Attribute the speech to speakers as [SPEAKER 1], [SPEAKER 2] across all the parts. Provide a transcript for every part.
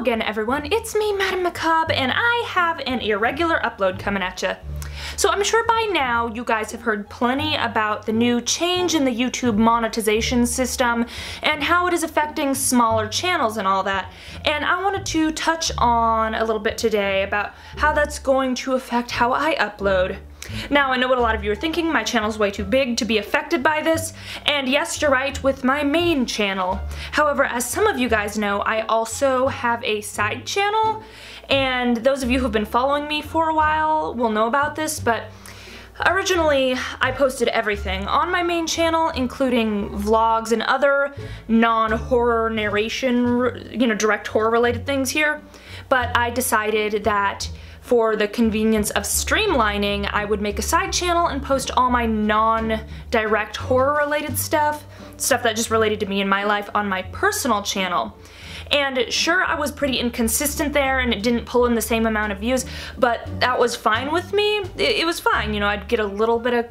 [SPEAKER 1] again, everyone. It's me, Madame Macabre, and I have an irregular upload coming at you. So I'm sure by now you guys have heard plenty about the new change in the YouTube monetization system and how it is affecting smaller channels and all that. And I wanted to touch on a little bit today about how that's going to affect how I upload. Now, I know what a lot of you are thinking, my channel's way too big to be affected by this, and yes, you're right, with my main channel. However, as some of you guys know, I also have a side channel, and those of you who've been following me for a while will know about this, but originally I posted everything on my main channel, including vlogs and other non-horror narration, direct horror related things here, but I decided that for the convenience of streamlining, I would make a side channel and post all my non-direct horror-related stuff that just related to me in my life on my personal channel. And sure, I was pretty inconsistent there and it didn't pull in the same amount of views, but that was fine with me. It was fine, I'd get a little bit of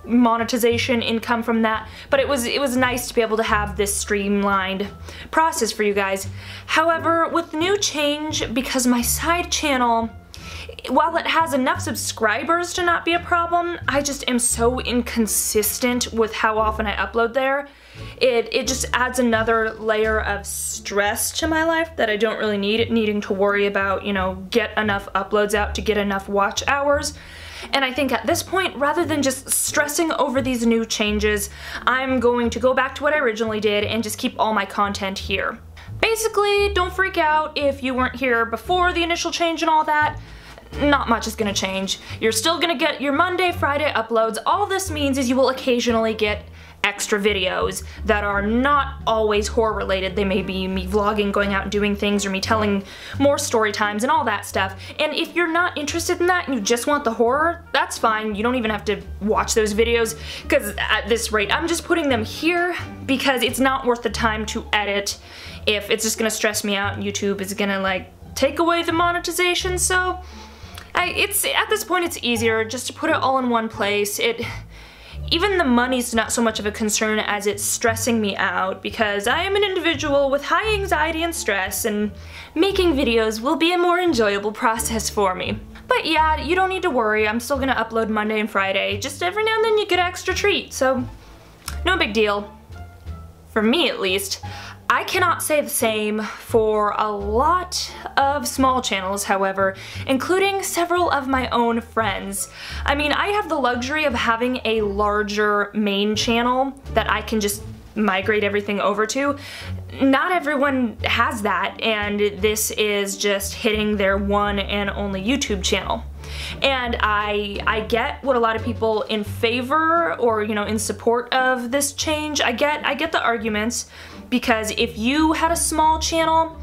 [SPEAKER 1] monetization income from that, but it was nice to be able to have this streamlined process for you guys. However, with the new change, because my side channel, while it has enough subscribers to not be a problem, I just am so inconsistent with how often I upload there. It just adds another layer of stress to my life that I don't really need, needing to worry about, get enough uploads out to get enough watch hours. And I think at this point, rather than just stressing over these new changes, I'm going to go back to what I originally did and just keep all my content here. Basically, don't freak out if you weren't here before the initial change and all that. Not much is gonna change. You're still gonna get your Monday, Friday uploads. All this means is you will occasionally get extra videos that are not always horror related. They may be me vlogging, going out and doing things, or me telling more story times and all that stuff. And if you're not interested in that and you just want the horror, that's fine. You don't even have to watch those videos, because at this rate, I'm just putting them here because it's not worth the time to edit if it's just gonna stress me out and YouTube is gonna take away the monetization. So at this point it's easier just to put it all in one place. Even the money's not so much of a concern as it's stressing me out, because I am an individual with high anxiety and stress, and making videos will be a more enjoyable process for me. But yeah, you don't need to worry, I'm still gonna upload Monday and Friday. Just every now and then you get an extra treat, so no big deal. For me at least. I cannot say the same for a lot of small channels, however, including several of my own friends. I mean, I have the luxury of having a larger main channel that I can just migrate everything over to. Not everyone has that, and this is just hitting their one and only YouTube channel. And I get what a lot of people in favor or in support of this change, I get the arguments, because if you had a small channel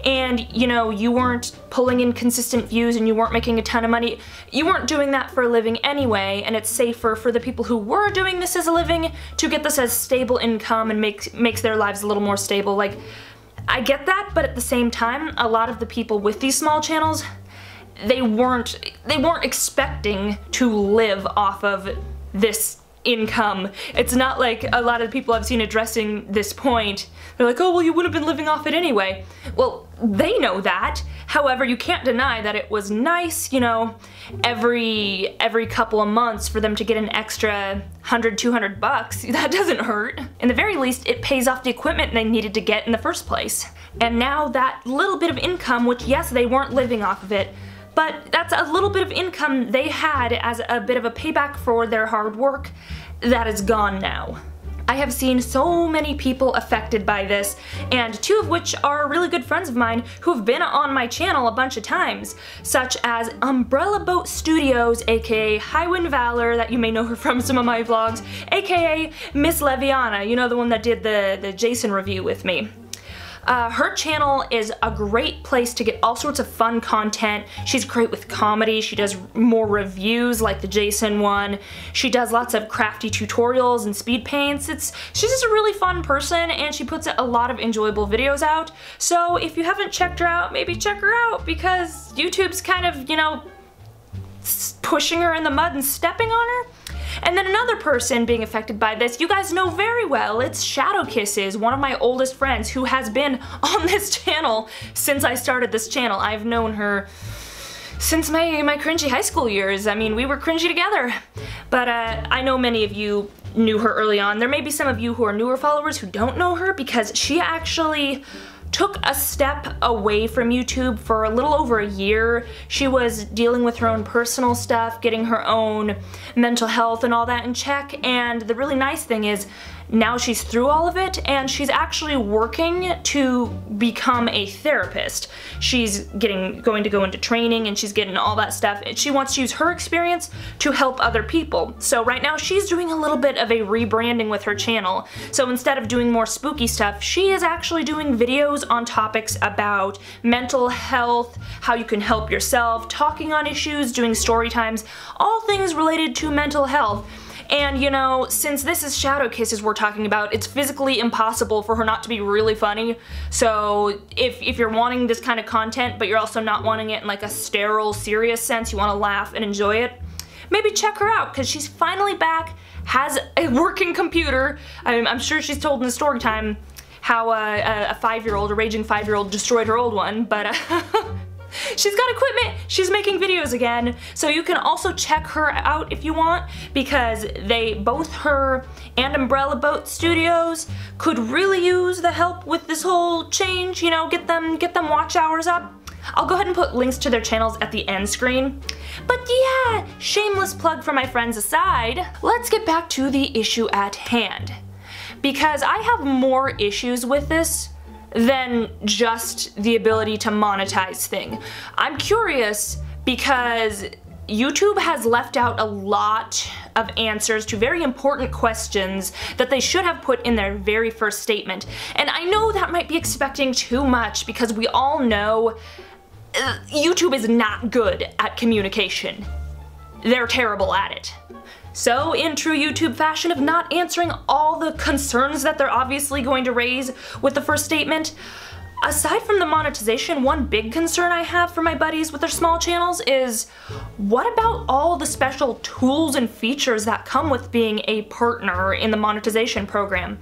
[SPEAKER 1] and you weren't pulling in consistent views and you weren't making a ton of money, you weren't doing that for a living anyway, and it's safer for the people who were doing this as a living to get this as stable income and makes their lives a little more stable. I get that, but at the same time, a lot of the people with these small channels, they weren't expecting to live off of this income. It's not like a lot of the people I've seen addressing this point. They're like, oh, well, you would have been living off it anyway. Well, they know that. However, you can't deny that it was nice, every couple of months for them to get an extra $100, $200. That doesn't hurt. In the very least, it pays off the equipment they needed to get in the first place. And now that little bit of income, which yes, they weren't living off of it, but that's a little bit of income they had as a bit of a payback for their hard work that is gone now. I have seen so many people affected by this, and two of which are really good friends of mine who have been on my channel a bunch of times, such as Umbrella Boat Studios, aka Highwind Valor, that you may know her from some of my vlogs, aka Miss Leviana, the one that did the Jason review with me. Her channel is a great place to get all sorts of fun content. She's great with comedy. She does more reviews like the Jason one. She does lots of crafty tutorials and speed paints. She's just a really fun person, and she puts a lot of enjoyable videos out. So if you haven't checked her out, maybe check her out, because YouTube's kind of, pushing her in the mud and stepping on her. And then another person being affected by this, you guys know very well, it's Shadow Kisses, one of my oldest friends who has been on this channel since I started this channel. I've known her since my cringy high school years. I mean, we were cringy together. But I know many of you knew her early on. There may be some of you who are newer followers who don't know her because she actually took a step away from YouTube for a little over a year. She was dealing with her own personal stuff, getting her own mental health and all that in check, and the really nice thing is now she's through all of it and she's actually working to become a therapist. She's going to go into training and she's getting all that stuff. She wants to use her experience to help other people. So right now she's doing a little bit of a rebranding with her channel. So instead of doing more spooky stuff, she is actually doing videos on topics about mental health, how you can help yourself, talking on issues, doing story times, all things related to mental health. And you know, since this is Shadow Kisses we're talking about, it's physically impossible for her not to be really funny. So if you're wanting this kind of content, but you're also not wanting it in like a sterile, serious sense, you want to laugh and enjoy it, maybe check her out, because she's finally back, has a working computer. I'm sure she's told in the story time how a 5-year-old, a raging 5-year-old destroyed her old one, but she's got equipment, she's making videos again, so you can also check her out if you want, because both her and Umbrella Boat Studios could really use the help with this whole change, you know, get them watch hours up. I'll go ahead and put links to their channels at the end screen. But yeah, shameless plug for my friends aside, let's get back to the issue at hand. Because I have more issues with this than just the ability to monetize thing. I'm curious because YouTube has left out a lot of answers to very important questions that they should have put in their very first statement. And I know that might be expecting too much because we all know YouTube is not good at communication. They're terrible at it. So, in true YouTube fashion of not answering all the concerns that they're obviously going to raise with the first statement, aside from the monetization, one big concern I have for my buddies with their small channels is, what about all the special tools and features that come with being a partner in the monetization program?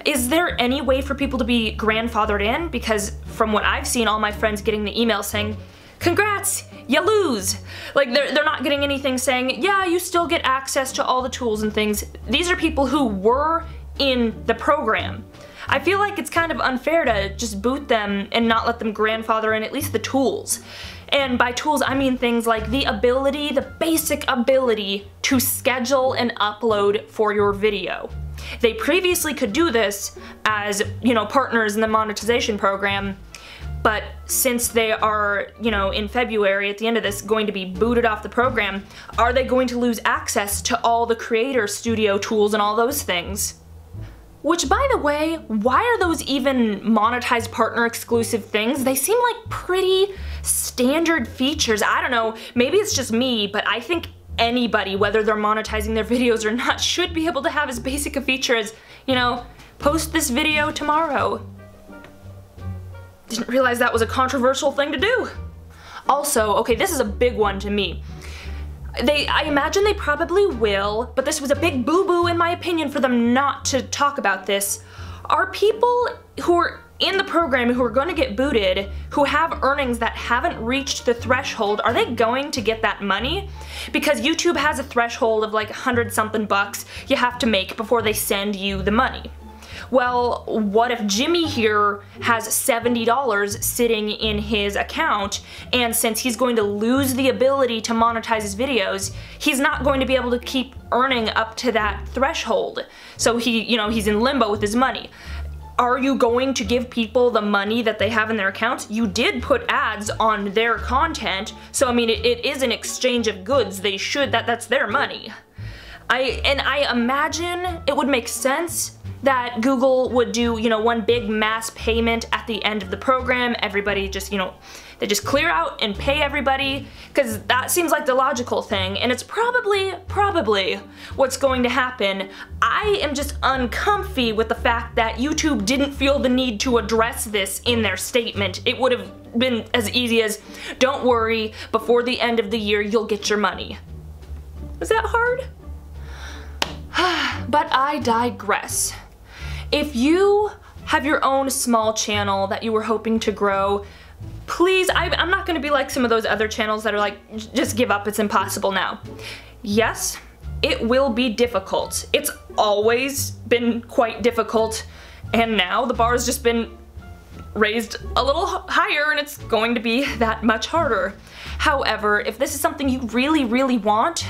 [SPEAKER 1] Is there any way for people to be grandfathered in? Because from what I've seen, all my friends getting the email saying, "Congrats, you lose." Like, they're not getting anything saying, yeah, you still get access to all the tools and things. These are people who were in the program. I feel like it's kind of unfair to just boot them and not let them grandfather in at least the tools. And by tools, I mean things like the ability, the basic ability to schedule and upload for your video. They previously could do this as, you know, partners in the monetization program, but since they are, you know, in February, at the end of this, going to be booted off the program, are they going to lose access to all the creator studio tools and all those things? Which, by the way, why are those even monetized partner exclusive things? They seem like pretty standard features. I don't know, maybe it's just me, but I think anybody, whether they're monetizing their videos or not, should be able to have as basic a feature as, you know, post this video tomorrow. Didn't realize that was a controversial thing to do. Also, okay, this is a big one to me. I imagine they probably will, but this was a big boo-boo in my opinion for them not to talk about this. Are people who are in the program who are going to get booted, who have earnings that haven't reached the threshold, are they going to get that money? Because YouTube has a threshold of like 100-something bucks you have to make before they send you the money. Well, what if Jimmy here has $70 sitting in his account, and since he's going to lose the ability to monetize his videos, he's not going to be able to keep earning up to that threshold. So he's in limbo with his money. Are you going to give people the money that they have in their accounts? You did put ads on their content, so I mean it is an exchange of goods. They should, that's their money. I imagine it would make sense that Google would do, you know, one big mass payment at the end of the program. Everybody just, you know, they just clear out and pay everybody, because that seems like the logical thing, and it's probably what's going to happen. I am just uncomfy with the fact that YouTube didn't feel the need to address this in their statement. It would have been as easy as, don't worry, before the end of the year you'll get your money. Was that hard? But I digress. If you have your own small channel that you were hoping to grow, please, I'm not gonna be like some of those other channels that are like, just give up, it's impossible now. Yes, it will be difficult. It's always been quite difficult, and now the bar has just been raised a little higher and it's going to be that much harder. However, if this is something you really, really want,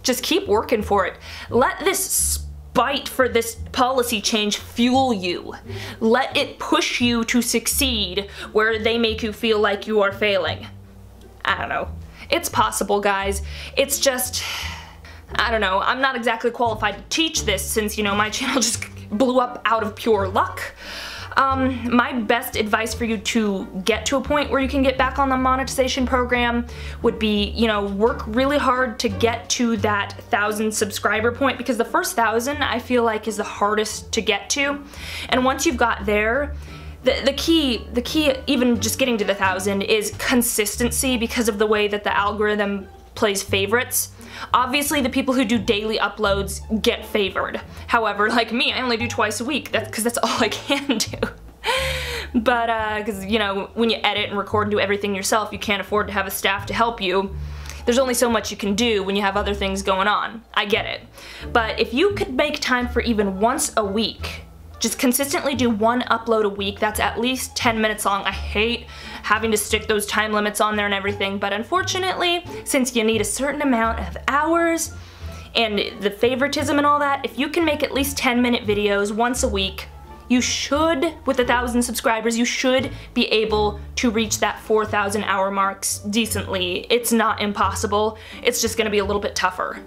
[SPEAKER 1] just keep working for it. Let this spite for this policy change fuel you. Let it push you to succeed where they make you feel like you are failing. I don't know. It's possible, guys. It's just, I don't know. I'm not exactly qualified to teach this since, you know, my channel just blew up out of pure luck. My best advice for you to get to a point where you can get back on the monetization program would be, you know, work really hard to get to that 1,000 subscriber point, because the first 1,000 I feel like is the hardest to get to. And once you've got there, the key even just getting to the 1,000 is consistency, because of the way that the algorithm plays favorites. Obviously, the people who do daily uploads get favored. However, like me, I only do twice a week. That's because that's all I can do. But, because, you know, when you edit and record and do everything yourself, you can't afford to have a staff to help you. There's only so much you can do when you have other things going on. I get it. But if you could make time for even once a week, just consistently do one upload a week that's at least 10 minutes long. I hate having to stick those time limits on there and everything, but unfortunately, since you need a certain amount of hours and the favoritism and all that, if you can make at least 10-minute videos once a week, you should, with 1,000 subscribers, you should be able to reach that 4,000 hour marks decently. It's not impossible, it's just gonna be a little bit tougher.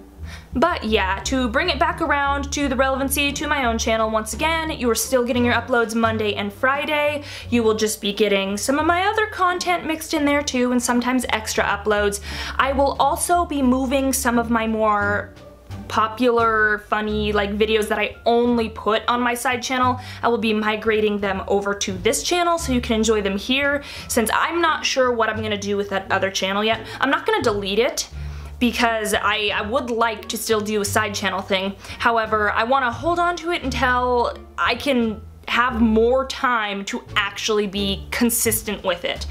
[SPEAKER 1] But yeah, to bring it back around to the relevancy to my own channel, once again, you are still getting your uploads Monday and Friday. You will just be getting some of my other content mixed in there too, and sometimes extra uploads. I will also be moving some of my more popular, funny, like videos that I only put on my side channel. I will be migrating them over to this channel so you can enjoy them here, since I'm not sure what I'm gonna do with that other channel yet. I'm not gonna delete it, because I would like to still do a side channel thing. However, I want to hold on to it until I can have more time to actually be consistent with it.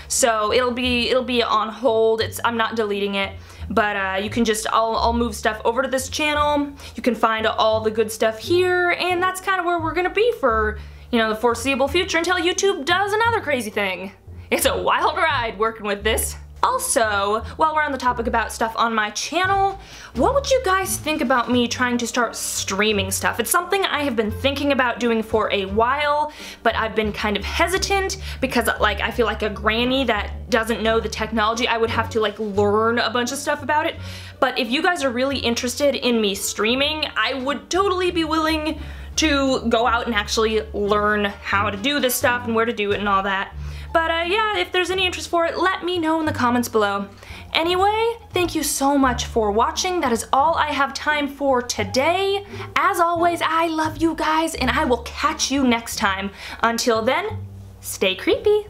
[SPEAKER 1] So it'll be on hold. I'm not deleting it, but you can just, I'll move stuff over to this channel. You can find all the good stuff here, and that's kind of where we're gonna be for, you know, the foreseeable future until YouTube does another crazy thing. It's a wild ride working with this. Also, while we're on the topic about stuff on my channel, what would you guys think about me trying to start streaming stuff? It's something I have been thinking about doing for a while, but I've been kind of hesitant because, like, I feel like a granny that doesn't know the technology. I would have to, like, learn a bunch of stuff about it. But if you guys are really interested in me streaming, I would totally be willing to go out and actually learn how to do this stuff and where to do it and all that. But yeah, if there's any interest for it, let me know in the comments below. Anyway, thank you so much for watching. That is all I have time for today. As always, I love you guys, and I will catch you next time. Until then, stay creepy.